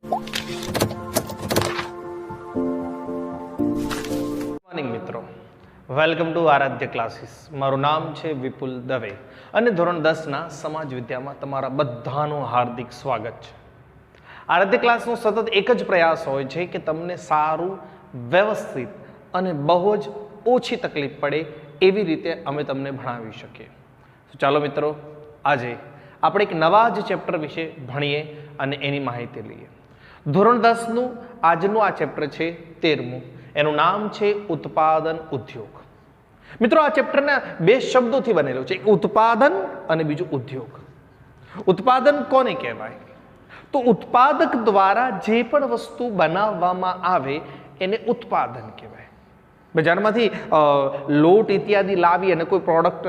Morning મિત્રો, welcome to Aaradhya classes. મારું નામ છે વિપુલ દવે અને ધોરણ 10ના સમાજ વિદ્યામાં તમારા બધાનું હાર્દિક સ્વાગત છે. આરાધ્ય ક્લાસનો સતત એક જ પ્રયાસ હોય છે કે તમને સારું, વ્યવસ્થિત અને બહુ જ ઓછી તકલીફ પડે એવી રીતે અમે તમને ભણાવી શકીએ. તો ચાલો મિત્રો, આજે આપણે એક નવા જ ચેપ્ટર વિશે ભણીએ અને એની માહિતી લઈએ. ધોરણ 10નું આજનું આ ચેપ્ટર છે 13મું. એનું નામ છે ઉત્પાદન ઉદ્યોગ. મિત્રો, આ ચેપ્ટરના બે શબ્દોથી બનેલું છે, એક ઉત્પાદન અને બીજું ઉદ્યોગ. ઉત્પાદન કોને કહેવાય? તો ઉત્પાદક દ્વારા જે પણ વસ્તુ બનાવવામાં આવે એને ઉત્પાદન કહેવાય. બજારમાંથી લોટ ઇત્યાદિ લાવી અને કોઈ પ્રોડક્ટ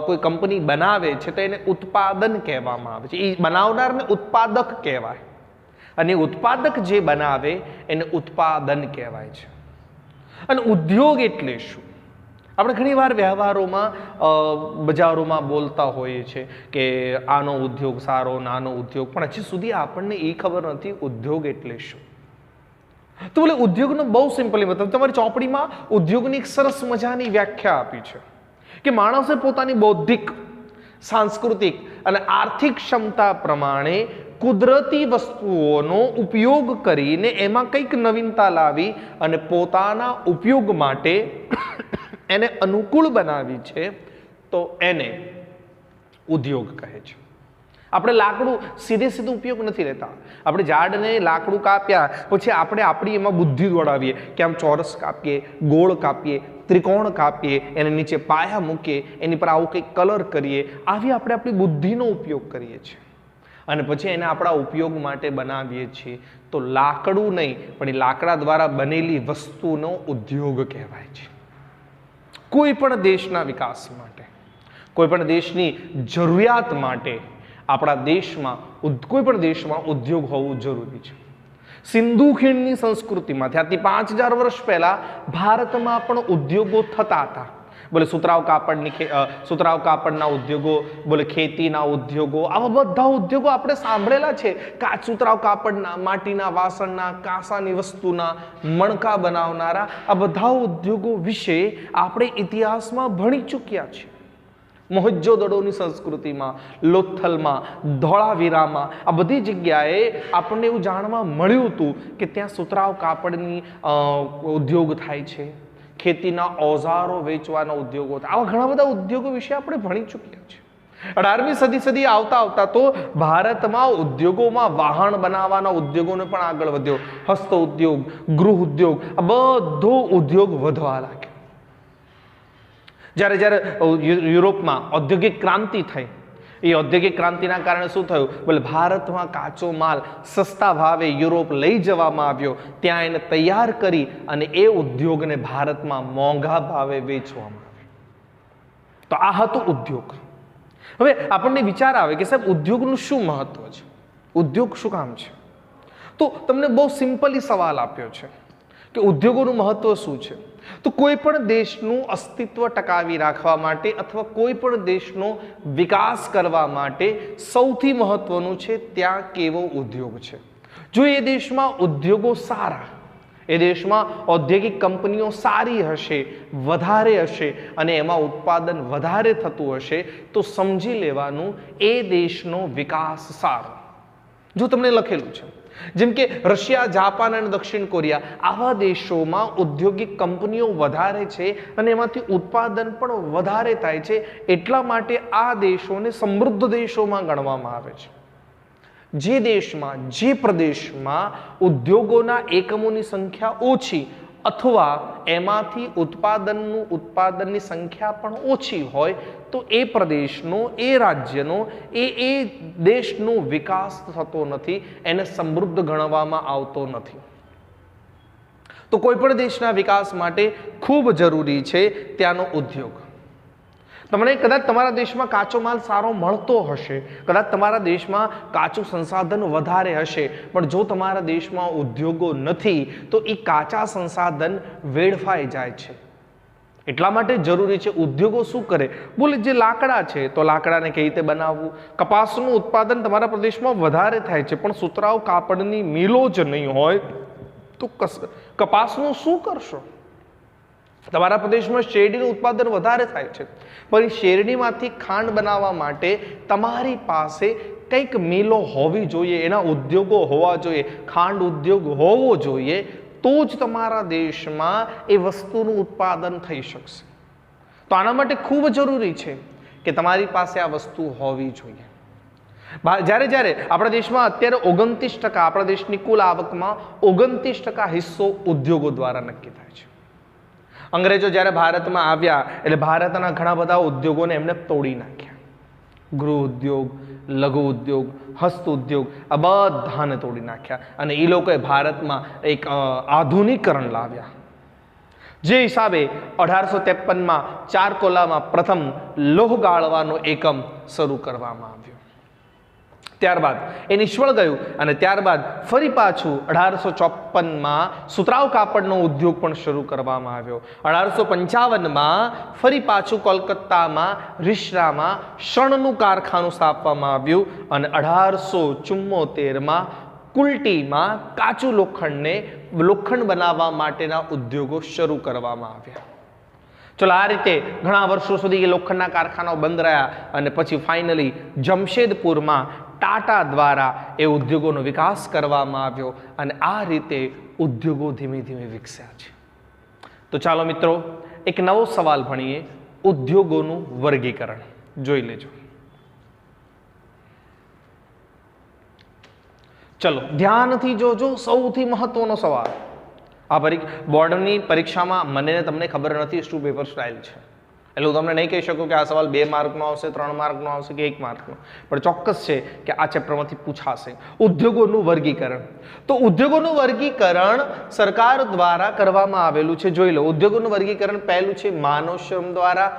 કોઈ કંપની બનાવે છે તો એને ઉત્પાદન કહેવામાં આવે છે. એ બનાવનારને ઉત્પાદક કહેવાય અને ઉત્પાદક જે બનાવે એને ઉત્પાદન કહેવાય છે. અને ઉદ્યોગ એટલે શું? આપણે ઘણીવાર વ્યવહારોમાં બજારોમાં બોલતા હોઈએ છીએ કે આનો ઉદ્યોગ સારો, નાનો ઉદ્યોગ, પણ હજી સુધી આપણને એ ખબર નથી ઉદ્યોગ એટલે શું. તો બોલે ઉદ્યોગનો બહુ સિમ્પલી મતલબ તમારી ચોપડીમાં ઉદ્યોગની એક સરસ મજાની વ્યાખ્યા આપી છે કે માણસે પોતાની બૌદ્ધિક, સાંસ્કૃતિક અને આર્થિક ક્ષમતા પ્રમાણે કુદરતી વસ્તુઓનો ઉપયોગ કરીને એમાં કંઈક નવીનતા લાવી અને પોતાના ઉપયોગ માટે એને અનુકૂળ બનાવી છે, તો એને ઉદ્યોગ કહે છે. આપણે લાકડું સીધું ઉપયોગ નથી લેતા. આપણે ઝાડને લાકડું કાપ્યા પછી આપણે આપણી એમાં બુદ્ધિ દોડાવીએ કે આમ ચોરસ કાપીએ, ગોળ કાપીએ, ત્રિકોણ કાપીએ, એને નીચે પાયા મૂકીએ, એની પર આવું કંઈક કલર કરીએ. આવી આપણે આપણી બુદ્ધિનો ઉપયોગ કરીએ છીએ અને પછી એને આપણા ઉપયોગ માટે બનાવીએ છીએ. તો લાકડું નહીં, પણ એ લાકડા દ્વારા બનેલી વસ્તુનો ઉદ્યોગ કહેવાય છે. કોઈ પણ દેશના વિકાસ માટે, કોઈ પણ દેશની જરૂરિયાત માટે આપણા દેશમાં કોઈ પણ દેશમાં ઉદ્યોગ હોવું જરૂરી છે. સિંધુ ખીણની સંસ્કૃતિમાં ત્યાંથી 5000 વર્ષ પહેલા ભારતમાં પણ ઉદ્યોગો થતા હતા. બોલે સુતરાઉ કાપડના ઉદ્યોગો, બોલે ખેતીના ઉદ્યોગો, આવા બધા ઉદ્યોગો આપણે સાંભળેલા છે. સુતરાઉ કાપડના, માટીના વાસણના, કાંસાની વસ્તુના, મણકા બનાવનારા આ બધા ઉદ્યોગો વિશે આપણે ઇતિહાસમાં ભણી ચૂક્યા છીએ. મોહેંજો-દડોની સંસ્કૃતિમાં, લોથલમાં, ધોળાવીરામાં, આ બધી જગ્યાએ આપણને એવું જાણવા મળ્યું હતું કે ત્યાં સુતરાઉ કાપડની ઉદ્યોગ થાય છે, ખેતીના ઓજારો વેચવાના ઉદ્યોગો થાય. આવા ઘણા બધા ઉદ્યોગો વિશે આપણે ભણી ચૂક્યા છીએ. 18મી સદી આવતા તો ભારતમાં ઉદ્યોગોમાં વાહન બનાવવાના ઉદ્યોગોને પણ આગળ વધ્યો. હસ્ત ઉદ્યોગ, ગૃહ ઉદ્યોગ, આ બધો ઉદ્યોગ વધવા લાગ્યો. જ્યારે યુરોપમાં ઔદ્યોગિક ક્રાંતિ થઈ, એ ઔદ્યોગિક ક્રાંતિના કારણે શું થયું? બોલે ભારતમાં કાચો માલ સસ્તા ભાવે યુરોપ લઈ જવામાં આવ્યો, ત્યાં એને તૈયાર કરી અને એ ઉદ્યોગને ભારતમાં મોંઘા ભાવે વેચવામાં આવ્યો. તો આ હતું ઉદ્યોગ. હવે આપણને વિચાર આવે કે સાહેબ ઉદ્યોગનું શું મહત્વ છે, ઉદ્યોગ શું કામ છે? તો તમને બહુ સિમ્પલી સવાલ આપ્યો છે કે ઉદ્યોગોનું મહત્વ શું છે. તો કોઈ પણ દેશનું અસ્તિત્વ ટકાવી રાખવા માટે અથવા કોઈ પણ દેશનો વિકાસ કરવા માટે સૌથી મહત્વનું છે ત્યાં કેવો ઉદ્યોગ છે. જો એ દેશમાં ઉદ્યોગો સારા, એ દેશમાં ઔદ્યોગિક કંપનીઓ સારી હશે, વધારે હશે અને એમાં ઉત્પાદન વધારે થતું હશે, તો સમજી લેવાનું એ દેશનો વિકાસ સારો. જો તમને લખેલું છે જેમ કે રશિયા, જાપાન અને દક્ષિણ કોરિયા, આવા દેશોમાં ઔદ્યોગિક કંપનીઓ વધારે છે અને એમાંથી ઉત્પાદન પણ વધારે થાય છે, એટલા માટે આ દેશોને સમૃદ્ધ દેશોમાં ગણવામાં આવે છે. જે દેશમાં, જે પ્રદેશમાં ઉદ્યોગોના એકમોની સંખ્યા ઓછી અથવા એમાંથી ઉત્પાદનની સંખ્યા પણ ઓછી હોય તો એ પ્રદેશનો, એ રાજ્યનો, એ દેશનો વિકાસ થતો નથી, એને સમૃદ્ધ ગણવામાં આવતો નથી. તો કોઈ પણ દેશના વિકાસ માટે ખૂબ જરૂરી છે ત્યાંનો ઉદ્યોગ. તમને કદાચ તમારા દેશમાં કાચો માલ સારો મળતો હશે, કદાચ તમારા દેશમાં કાચું સંસાધન વધારે હશે, પણ જો તમારા દેશમાં ઉદ્યોગો નથી તો એ કાચા સંસાધન વેડફાઈ જાય છે. એટલા માટે જરૂરી છે ઉદ્યોગો શું કરે, બોલે જે લાકડા છે તો લાકડાને કઈ રીતે બનાવવું. કપાસનું ઉત્પાદન તમારા પ્રદેશમાં વધારે થાય છે, પણ સુતરાઉ કાપડની મિલો જ નહીં હોય તો કપાસનું શું કરશો. તમારા પ્રદેશમાં શેરડીનું ઉત્પાદન વધારે થાય છે, પણ શેરડીમાંથી ખાંડ બનાવવા માટે તમારી પાસે કંઈક મિલો હોવી જોઈએ, એના ઉદ્યોગો હોવા જોઈએ, ખાંડ ઉદ્યોગ હોવો જોઈએ, તો જ તમારા દેશમાં એ વસ્તુનું ઉત્પાદન થઈ શકશે. તો આના માટે ખૂબ જરૂરી છે કે તમારી પાસે આ વસ્તુ હોવી જોઈએ. જ્યારે જ્યારે આપણા દેશમાં અત્યારે 29%, આપણા દેશની કુલ આવકમાં 29% હિસ્સો ઉદ્યોગો દ્વારા નક્કી થાય છે. અંગ્રેજો જ્યારે ભારતમાં આવ્યા એટલે ભારતના ઘણા બધા ઉદ્યોગોને એમને તોડી નાખ્યા. ગૃહ ઉદ્યોગ, લઘુ ઉદ્યોગ, હસ્ત ઉદ્યોગ, આ બધાને તોડી નાખ્યા અને એ લોકોએ ભારતમાં એક આધુનિકરણ લાવ્યા. જે હિસાબે 1853માં ચારકોલામાં પ્રથમ લોહ ગાળવાનો એકમ શરૂ કરવામાં આવ્યો. ત્યારબાદ એ નિષ્ફળ ગયું અને ત્યારબાદ ફરી પાછું 1854માં સુતરાઉ કાપડનો ઉદ્યોગ પણ શરૂ કરવામાં આવ્યો. 1855માં ફરી પાછું કોલકાતામાં રીસરામાં શણનું કારખાનું સ્થાપવામાં આવ્યું અને 1874માં કુલ્ટીમાં કાચું લોખંડ બનાવવા માટેના ઉદ્યોગો શરૂ કરવામાં આવ્યા. ચલો, આ રીતે ઘણા વર્ષો સુધી એ લોખંડના કારખાનાઓ બંધ રહ્યા અને પછી ફાઇનલી જમશેદપુરમાં ટાટા દ્વારા એ ઉદ્યોગોનો વિકાસ કરવામાં આવ્યો અને આ રીતે ઉદ્યોગો ધીમે ધીમે વિકસ્યા છે. તો ચાલો મિત્રો, એક નવો સવાલ ભણીએ, ઉદ્યોગોનું વર્ગીકરણ. જોઈ લેજો. ચલો ધ્યાનથી જોજો, સૌથી મહત્વનો સવાલ. આ બોર્ડની પરીક્ષામાં મને તમને ખબર નથી શું પેપર સ્ટાઇલ છે, એટલે હું તમને નહીં કહી શકું કે આ સવાલ 2 માર્કનો આવશે, 3 માર્કનો આવશે કે 1 માર્કનો, પણ ચોક્કસ છે કે આ ચેપ્ટરમાંથી પૂછાશે. ઉદ્યોગોનું વર્ગીકરણ. તો ઉદ્યોગોનું વર્ગીકરણ સરકાર દ્વારા કરવામાં આવેલું છે. જોઈ લો, ઉદ્યોગોનું વર્ગીકરણ પહેલું છે માનવ શ્રમ દ્વારા,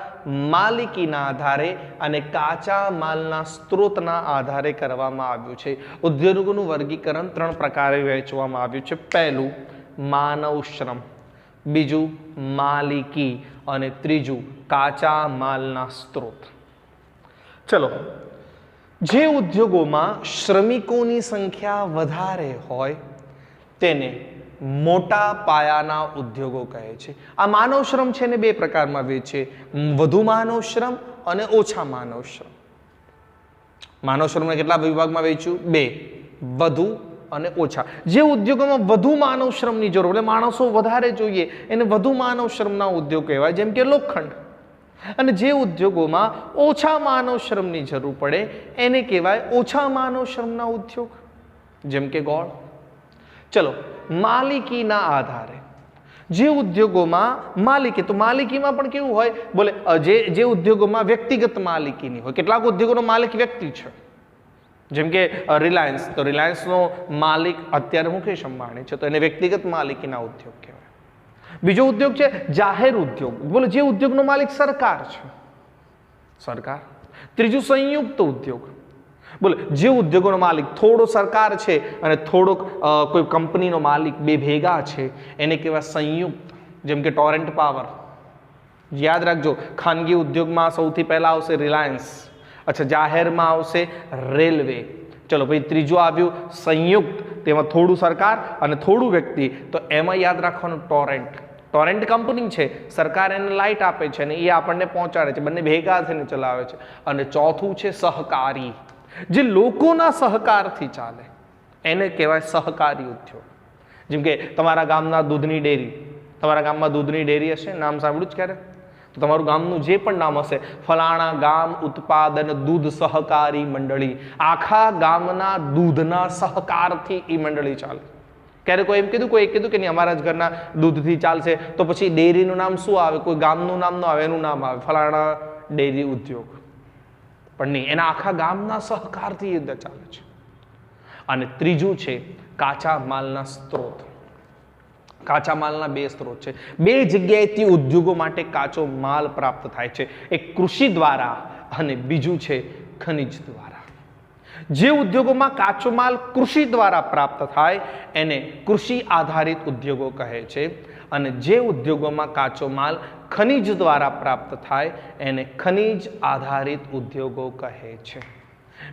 માલિકીના આધારે અને કાચા માલના સ્ત્રોતના આધારે કરવામાં આવ્યું છે. ઉદ્યોગોનું વર્ગીકરણ 3 પ્રકારે વહેંચવામાં આવ્યું છે. પહેલું માનવ શ્રમ, બીજું માલિકી અને ત્રીજું કાચા માલના સ્ત્રોત. ચલો, જે ઉદ્યોગોમાં શ્રમિકોની સંખ્યા વધારે હોય તેને મોટા પાયાના ઉદ્યોગો કહે છે. આ માનવ શ્રમ છે ને 2 પ્રકારમાં વહેંચે, વધુ માનવ શ્રમ અને ઓછા માનવ શ્રમ. માનવ શ્રમને કેટલા વિભાગમાં વહેંચ્યું? 2, વધુ અને ઓછા. જે ઉદ્યોગોમાં વધુ માનવ શ્રમની જરૂર, એટલે માણસો વધારે જોઈએ, એને વધુ માનવ શ્રમના ઉદ્યોગ કહેવાય, જેમ કે લોખંડ. અને જે ઉદ્યોગોમાં ઓછા માનવ શ્રમની જરૂર પડે એને કહેવાય ઓછા માનવ શ્રમના ઉદ્યોગ, જેમ કે ગોળ. ચલો, માલિકીના આધારે જે ઉદ્યોગોમાં માલિકી, તો માલિકીમાં પણ કેવું હોય, બોલે જે ઉદ્યોગોમાં વ્યક્તિગત માલિકીની હોય. કેટલાક ઉદ્યોગોનો માલિક વ્યક્તિ છે, જેમ કે રિલાયન્સ. તો રિલાયન્સનો માલિક અત્યારે મુકેશ અંબાણી છે, તો એને વ્યક્તિગત માલિકીના ઉદ્યોગ કહેવાય. બીજો ઉદ્યોગ છે જાહેર ઉદ્યોગ, બોલો જે ઉદ્યોગનો માલિક સરકાર છે, સરકાર. ત્રીજું સંયુક્ત ઉદ્યોગ, બોલે જે ઉદ્યોગોનો માલિક થોડો સરકાર છે અને થોડોક કોઈ કંપનીનો માલિક, 2 ભેગા છે, એને કહેવાય સંયુક્ત, જેમ કે ટોરેન્ટ પાવર. યાદ રાખજો, ખાનગી ઉદ્યોગમાં સૌથી પહેલા આવશે રિલાયન્સ, અચ્છા જાહેરમાં આવશે રેલવે. ચલો ભાઈ, ત્રીજું આવ્યું સંયુક્ત, તેમાં થોડું સરકાર અને થોડું વ્યક્તિ, તો એમાં યાદ રાખવાનું ટોરેન્ટ. ટોરેન્ટ કંપની છે, સરકાર એને લાઇટ આપે છે અને એ આપણને પહોંચાડે છે, બંને ભેગા થઈને ચલાવે છે. અને ચોથું છે સહકારી, જે લોકોના સહકારથી ચાલે, એને કહેવાય સહકારી ઉદ્યોગ. જેમ કે તમારા ગામના દૂધની ડેરી, તમારા ગામમાં દૂધની ડેરી હશે, નામ સાંભળ્યું જ ક્યારે? તો તમારું ગામનું જે પણ નામ હશે, ફલાણા ગામ ઉત્પાદન દૂધ સહકારી મંડળી, આખા ગામના દૂધના સહકારથી એ મંડળી ચાલે. ક્યારે કોઈ એમ કીધું, કોઈ કીધું કે નહીં અમારા જ ઘરના દૂધથી ચાલશે, તો પછી ડેરીનું નામ શું આવે? કોઈ ગામનું નામ ન આવે, એનું નામ આવે ફલાણા ડેરી ઉદ્યોગ. પણ નહીં, એના આખા ગામના સહકારથી એ ચાલે છે. અને ત્રીજું છે કાચા માલના સ્ત્રોત. કાચા માલના 2 સ્ત્રોત છે. 2 જગ્યાએથી ઉદ્યોગો માટે કાચો માલ પ્રાપ્ત થાય છે, એક કૃષિ દ્વારા અને બીજું છે ખનિજ દ્વારા. જે ઉદ્યોગોમાં કાચો માલ કૃષિ દ્વારા પ્રાપ્ત થાય એને કૃષિ આધારિત ઉદ્યોગો કહે છે, અને જે ઉદ્યોગોમાં કાચો માલ ખનિજ દ્વારા પ્રાપ્ત થાય એને ખનિજ આધારિત ઉદ્યોગો કહે છે.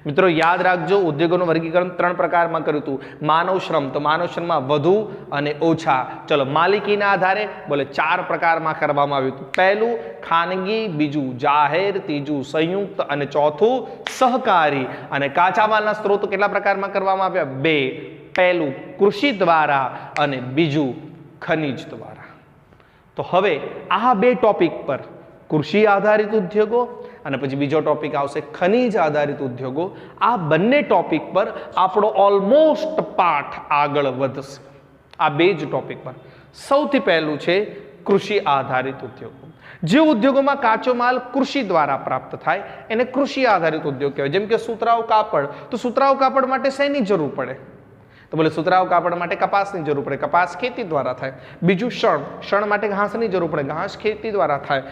મિત્રો યાદ રાખજો, ઉદ્યોગોનું વર્ગીકરણ 3 પ્રકારમાં કર્યું હતું. માનવ શ્રમ, તો માનવ શ્રમમાં વધુ અને ઓછા. ચલો માલિકીના આધારે બોલે 4 પ્રકારમાં કરવામાં આવ્યું હતું. પહેલું ખાનગી, બીજું જાહેર, ત્રીજું સંયુક્ત અને ચોથું સહકારી. અને કાચા માલના સ્ત્રોતો કેટલા પ્રકારમાં કરવામાં આવ્યા? 2. પહેલું કૃષિ દ્વારા અને બીજું ખનિજ દ્વારા. તો હવે આ 2 ટોપિક પર કૃષિ આધારિત ઉદ્યોગો અને પછી બીજો ટોપિક આવશે ખનિજ આધારિત ઉદ્યોગો. આ બંને ટોપિક પર આપણો ઓલમોસ્ટ પાઠ આગળ વધશે. આ 2 જ ટોપિક પર. સૌથી પહેલું છે કૃષિ આધારિત ઉદ્યોગો. જે ઉદ્યોગોમાં કાચો માલ કૃષિ દ્વારા પ્રાપ્ત થાય એને કૃષિ આધારિત ઉદ્યોગ કહેવાય. જેમ કે સુતરાઉ કાપડ, તો સુતરાઉ કાપડ માટે શેની જરૂર પડે? તો બોલે સુતરાઉ કાપડ માટે કપાસની જરૂર પડે, કપાસ ખેતી દ્વારા થાય. બીજું શણ માટે ઘાસની જરૂર પડે, ઘાસ ખેતી દ્વારા થાય.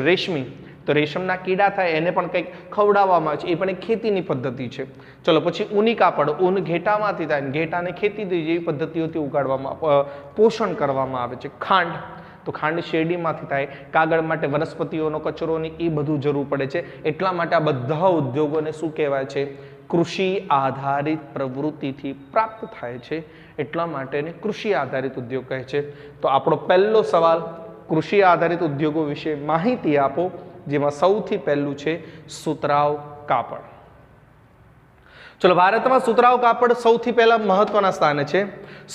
રેશમી, તો રેશમના કીડા થાય એને પણ કંઈક ખવડાવવામાં આવે છે, એ પણ એક ખેતીની પદ્ધતિ છે. ચલો પછી ઊની કાપડ, ઊન ઘેટામાંથી થાય, ઘેટાને ખેતી જેવી પદ્ધતિઓથી ઉગાડવામાં પોષણ કરવામાં આવે છે. ખાંડ, તો ખાંડ શેરડીમાંથી થાય. કાગળ માટે વનસ્પતિઓનો કચરોની એ બધું જરૂર પડે છે. એટલા માટે આ બધા ઉદ્યોગોને શું કહેવાય છે? કૃષિ આધારિત પ્રવૃત્તિથી પ્રાપ્ત થાય છે, એટલા માટે એને કૃષિ આધારિત ઉદ્યોગ કહે છે. તો આપણો પહેલો સવાલ, કૃષિ આધારિત ઉદ્યોગો વિશે માહિતી આપો, જેમાં સૌથી પહેલું છે સુતરાઉ કાપડ. ચલો ભારતમાં સુતરાઉ કાપડ સૌથી પહેલા મહત્વના સ્થાને છે.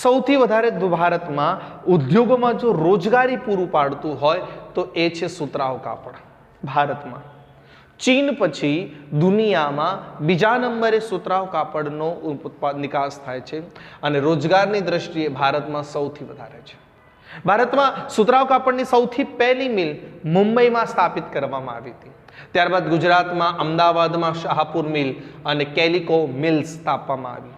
સૌથી વધારે ભારતમાં ઉદ્યોગોમાં જો રોજગારી પૂરું પાડતું હોય તો એ છે સુતરાઉ કાપડ ભારતમાં. ચીન પછી દુનિયામાં બીજા નંબરે સુતરાઉ કાપડનો નિકાસ થાય છે અને રોજગારની દ્રષ્ટિએ ભારતમાં સૌથી વધારે છે. ભારતમાં સુતરાઉ કાપડની સૌથી પહેલી મિલ મુંબઈમાં સ્થાપિત કરવામાં આવી હતી. ત્યારબાદ ગુજરાતમાં અમદાવાદમાં શાહપુર મિલ અને કેલિકો મિલ્સ સ્થાપવામાં આવી.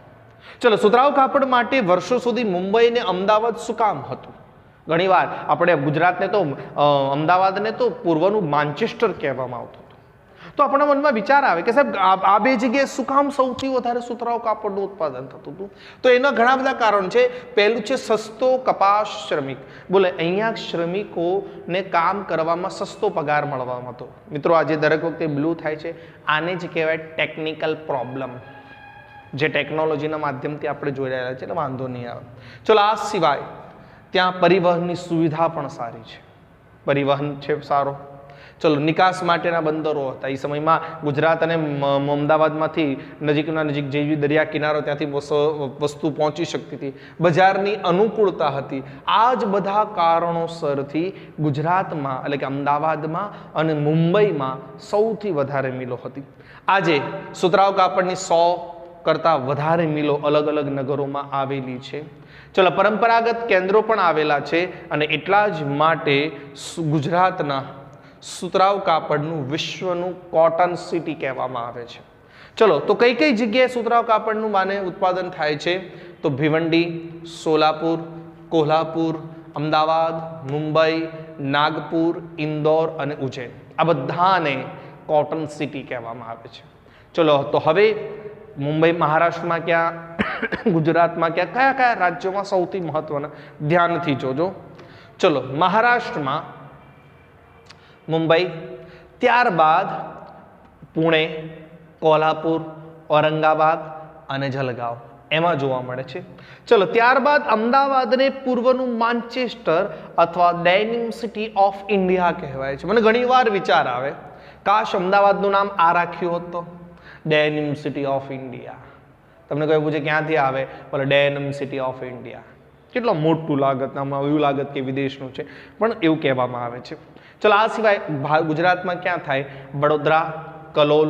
ચલો સુતરાઉ કાપડ માટે વર્ષો સુધી મુંબઈ અને અમદાવાદ શું કામ હતું? ઘણીવાર આપણે ગુજરાતને તો અમદાવાદને તો પૂર્વનું માન્ચેસ્ટર કહેવામાં આવતું. તો આપણા મનમાં વિચાર આવે કે સાહેબ આ 2 જગ્યાએ શું કામ સૌથી વધારે સુતરાઉ કાપડનું ઉત્પાદન થતું હતું? તો એના ઘણા બધા કારણ છે. પહેલું છે સસ્તો કપાસ શ્રમિક. બોલે અહીંયા શ્રમિકોને કામ કરવામાં સસ્તો પગાર મળવાનો હતો. મિત્રો આજે દરેક વખતે બ્લુ થાય છે, આને જ કહેવાય ટેકનિકલ પ્રોબ્લેમ, જે ટેકનોલોજીના માધ્યમથી આપણે જોઈ રહ્યા છે, એટલે વાંધો નહીં આવે. ચલો આ સિવાય ત્યાં પરિવહનની સુવિધા પણ સારી છે. પરિવહન છે સારો. ચલો નિકાસ માટેના બંદરો હતા. એ સમયમાં ગુજરાત અને અમદાવાદમાંથી નજીકના નજીક જેવી દરિયા કિનારો ત્યાંથી વસ્તુ પહોંચી શકતી હતી. બજારની અનુકૂળતા હતી. આ જ બધા કારણોસરથી ગુજરાતમાં એટલે કે અમદાવાદમાં અને મુંબઈમાં સૌથી વધારે મિલો હતી. આજે સુતરાઉ કાપડની 100 કરતાં વધારે મિલો અલગ અલગ નગરોમાં આવેલી છે. ચલો પરંપરાગત કેન્દ્રો પણ આવેલા છે અને એટલા જ માટે ગુજરાતના સુતરાઉ કાપડનું વિશ્વનું કોટન સિટી કહેવામાં આવે છે. ચલો તો કઈ કઈ જગ્યાએ સુતરાઉ કાપડનું માને ઉત્પાદન થાય છે? તો ભિવંડી, સોલાપુર, કોલ્હાપુર, અમદાવાદ, મુંબઈ, નાગપુર, ઇન્દોર અને ઉજ્જૈન. આ બધાને કોટન સિટી કહેવામાં આવે છે. ચલો તો હવે મુંબઈ મહારાષ્ટ્રમાં ક્યાં, ગુજરાતમાં ક્યાં, કયા કયા રાજ્યોમાં સૌથી મહત્વના? ધ્યાનથી જોજો. ચલો મહારાષ્ટ્રમાં મુંબઈ, ત્યારબાદ પુણે, કોલ્હાપુર, ઔરંગાબાદ અને જલગાંવ એમાં જોવા મળે છે. ચલો ત્યારબાદ અમદાવાદને પૂર્વનું માન્ચેસ્ટર અથવા ડેનિમ સિટી ઓફ ઇન્ડિયા કહેવાય છે. મને ઘણીવાર વિચાર આવે કાશ અમદાવાદનું નામ આ રાખ્યું હોત તો, ડેનિમ સિટી ઓફ ઇન્ડિયા. તમને કોઈ પૂછે ક્યાંથી આવે, બોલે ડેનિમ સિટી ઓફ ઇન્ડિયા. કેટલું મોટું લાગત, આમાં એવું લાગત કે વિદેશનું છે, પણ એવું કહેવામાં આવે છે. ચલો આ સિવાય ગુજરાતમાં ક્યાં થાય? વડોદરા, કલોલ,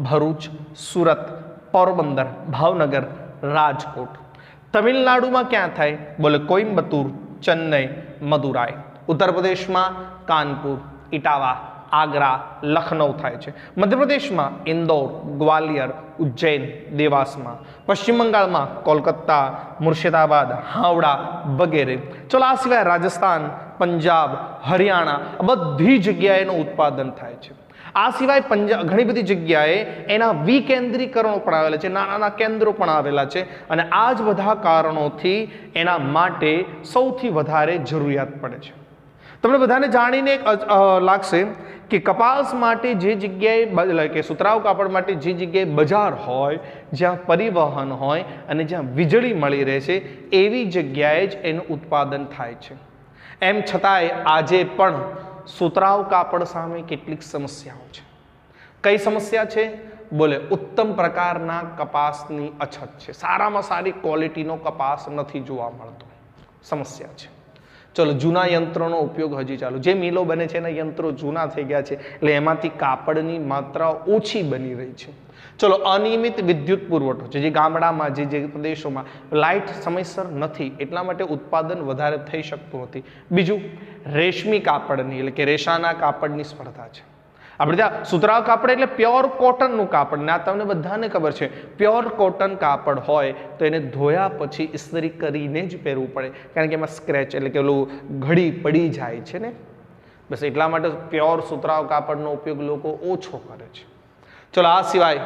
ભરૂચ, સુરત, પોરબંદર, ભાવનગર, રાજકોટ. તમિલનાડુમાં ક્યાં થાય? બોલે કોઇમ્બતુર, ચેન્નઈ, મદુરાઈ. ઉત્તર પ્રદેશમાં કાનપુર, ઇટાવા, આગ્રા, લખનઉ થાય છે. મધ્યપ્રદેશમાં ઇન્દોર, ગ્વાલિયર, ઉજ્જૈન, દેવાસમાં. પશ્ચિમ બંગાળમાં કોલકાતા, મુર્શિદાબાદ, હાવડા વગેરે. ચલો આ સિવાય રાજસ્થાન, પંજાબ, હરિયાણા બધી જગ્યાએ એનું ઉત્પાદન થાય છે. આ સિવાય ઘણી બધી જગ્યાએ એના વિકેન્દ્રીકરણો પણ આવેલા છે, નાના નાના કેન્દ્રો પણ આવેલા છે, અને આ જ બધા કારણોથી એના માટે સૌથી વધારે જરૂરિયાત પડે છે. તમને બધાને જાણીને લાગશે કે કપાસ માટે જે જગ્યાએ કે સુતરાઉ કાપડ માટે જે જગ્યાએ બજાર હોય, જ્યાં પરિવહન હોય અને જ્યાં વીજળી મળી રહે છે, એવી જગ્યાએ જ એનું ઉત્પાદન થાય છે. એમ છતાંય આજે પણ સુતરાઉ કાપડ સામે કેટલીક સમસ્યાઓ છે. કઈ સમસ્યા છે? બોલે ઉત્તમ પ્રકારના કપાસની અછત છે. સારામાં સારી ક્વોલિટીનો કપાસ નથી જોવા મળતો. સમસ્યા છે. ચલો, જૂના યંત્રોનો ઉપયોગ હજી ચાલુ. જે મિલો બને છે એના યંત્રો જૂના થઈ ગયા છે, એટલે એમાંથી કાપડની માત્રા ઓછી બની રહી છે. ચલો, અનિયમિત વિદ્યુત પુરવઠો છે, જે ગામડામાં જે પ્રદેશોમાં લાઇટ સમયસર નથી, એટલા માટે ઉત્પાદન વધારે થઈ શકતું નથી. બીજું, રેશમી કાપડની એટલે કે રેશાના કાપડની સ્પર્ધા છે. આપણે ત્યાં સુતરાઉ કાપડ એટલે પ્યોર કોટનનું કાપડ, ને આ તમને બધાને ખબર છે, પ્યોર કોટન કાપડ હોય તો એને ધોયા પછી ઇસ્ત્રી કરીને જ પહેરવું પડે, કારણ કે એમાં સ્ક્રેચ એટલે કે ઓલું ઘડી પડી જાય છે ને, બસ એટલા માટે પ્યોર સુતરાઉ કાપડનો ઉપયોગ લોકો ઓછો કરે છે. ચલો, આ સિવાય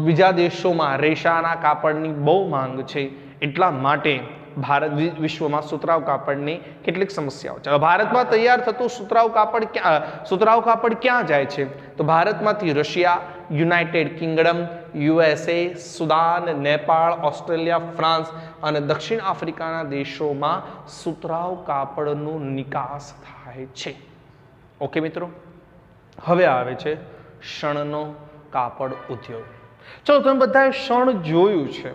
બીજા દેશોમાં રેશાના કાપડની બહુ માંગ છે, એટલા માટે ભારત વિશ્વમાં સુતરાઉ કાપડની કેટલીક સમસ્યાઓ છે. ભારતમાં તૈયાર થતું સુતરાઉ કાપડ ક્યાં જાય છે? તો ભારતમાંથી Russia, United Kingdom, USA, Sudan, Nepal, Australia, France અને દક્ષિણ આફ્રિકાના દેશોમાં સુતરાઉ કાપડનું નિકાસ થાય છે. ઓકે મિત્રો, હવે આવે છે શણનો કાપડ ઉદ્યોગ. ચલો, તમે બધાએ શણ જોયું છે,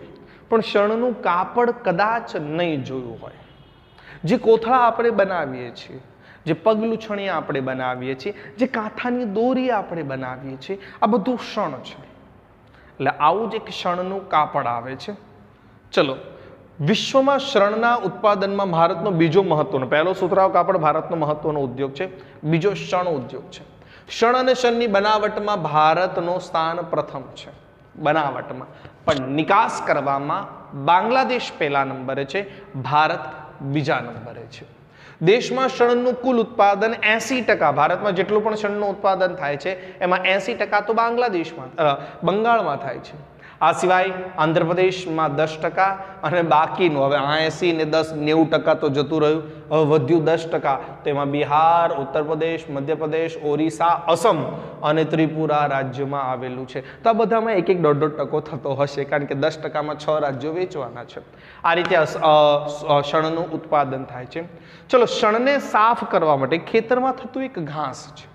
પણ શણનું કાપડ કદાચ નહીં જોયું હોય. જે કોથળા આપણે બનાવીએ છીએ, જે પગલુંછણિયા આપણે બનાવીએ છીએ, જે કાંથાની દોરી આપણે બનાવીએ છીએ, આ બધું શણ છે. એટલે આવું જ એક શણનું કાપડ આવે છે. ચલો, વિશ્વમાં શણના ઉત્પાદનમાં ભારતનો બીજો મહત્વનો, પહેલો સુતરાઉ કાપડ ભારતનો મહત્વનો ઉદ્યોગ છે, બીજો શણ ઉદ્યોગ છે. શણ અને શણની બનાવટમાં ભારતનું સ્થાન પ્રથમ છે, બનાવટમાં. પણ નિકાસ કરવામાં બાંગ્લાદેશ પહેલા નંબરે છે, ભારત બીજા નંબરે છે. દેશમાં શણનું કુલ ઉત્પાદન 80%, ભારતમાં જેટલું પણ શણનું ઉત્પાદન થાય છે એમાં 80% તો બંગાળમાં થાય છે. આ સિવાય આંધ્રપ્રદેશમાં 10% અને બાકીનું હવે 80 ને 10 90% તો જતું રહ્યું. હવે વધ્યું 10%, તેમાં બિહાર, ઉત્તર પ્રદેશ, મધ્યપ્રદેશ, ઓરિસ્સા, અસમ અને ત્રિપુરા રાજ્યમાં આવેલું છે. તો આ બધામાં 1-1.5% થતો હશે, કારણ કે 10%માં 6 રાજ્યો વેચવાના છે. આ રીતે શણનું ઉત્પાદન થાય છે. ચલો, શણને સાફ કરવા માટે ખેતરમાં થતું એક ઘાસ છે,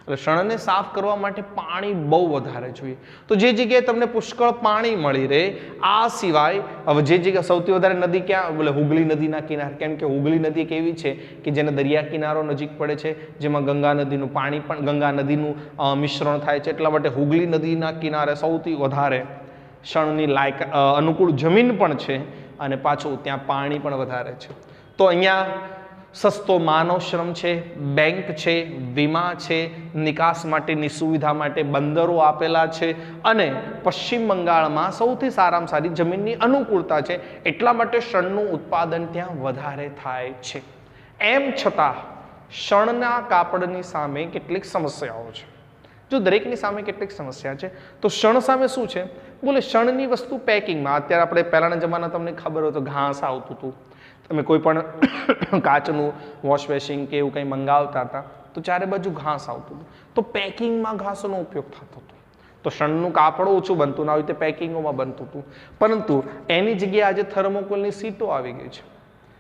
એટલે શણને સાફ કરવા માટે પાણી બહુ વધારે જોઈએ. તો જે જગ્યાએ તમને પુષ્કળ પાણી મળી રહે, આ સિવાય હવે જે જગ્યા સૌથી વધારે નદી ક્યાં, બોલે હુગલી નદીના કિનારે, કેમ કે હુગલી નદી એક એવી છે કે જેને દરિયા કિનારો નજીક પડે છે, જેમાં ગંગા નદીનું પાણી પણ ગંગા નદીનું મિશ્રણ થાય છે, એટલા માટે હુગલી નદીના કિનારે સૌથી વધારે શણની અનુકૂળ જમીન પણ છે, અને પાછું ત્યાં પાણી પણ વધારે છે. તો અહીંયા સસ્તો માનવ શ્રમ છે, બેંક છે, વીમા છે, નિકાસ માટેની સુવિધા માટે બંદરો આપેલા છે, અને પશ્ચિમ બંગાળમાં સૌથી સારામાં સારી જમીનની અનુકૂળતા છે, એટલા માટે શણનું ઉત્પાદન ત્યાં વધારે થાય છે. એમ છતાં શણના કાપડની સામે કેટલીક સમસ્યાઓ છે. જો દરેકની સામે કેટલીક સમસ્યા છે, તો શણ સામે શું છે? બોલે શણની વસ્તુ પેકિંગમાં, અત્યારે આપણે પહેલાના જમાના તમને ખબર હોય તો ઘાસ આવતું હતું, તમે કોઈ પણ કાચનું વોશ બેસિન કે એવું કંઈ મંગાવતા હતા તો ચારે બાજુ ઘાસ આવતું હતું, તો પેકિંગમાં ઘાસનો ઉપયોગ થતો હતો. તો શણનું કાપડ ઓછું બનતું, ના આવી રીતે પેકિંગોમાં બનતું હતું. પરંતુ એની જગ્યાએ આજે થર્મોકોલની સીટો આવી ગઈ છે,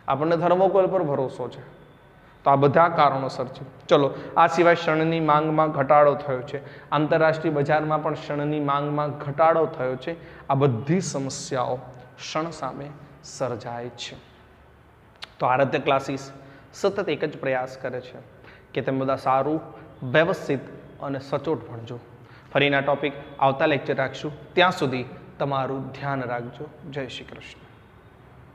આપણને થર્મોકોલ પર ભરોસો છે. તો આ બધા કારણોસર છે. ચલો, આ સિવાય શણની માંગમાં ઘટાડો થયો છે, આંતરરાષ્ટ્રીય બજારમાં પણ શણની માંગમાં ઘટાડો થયો છે. આ બધી સમસ્યાઓ શણ સામે સર્જાય છે. તો આરાધ્ય ક્લાસીસ સતત એક જ પ્રયાસ કરે છે કે તમે બધા સારું, વ્યવસ્થિત અને સચોટ ભણજો. ફરીના ટોપિક આવતા લેક્ચર રાખશું, ત્યાં સુધી તમારું ધ્યાન રાખજો. જય શ્રી કૃષ્ણ.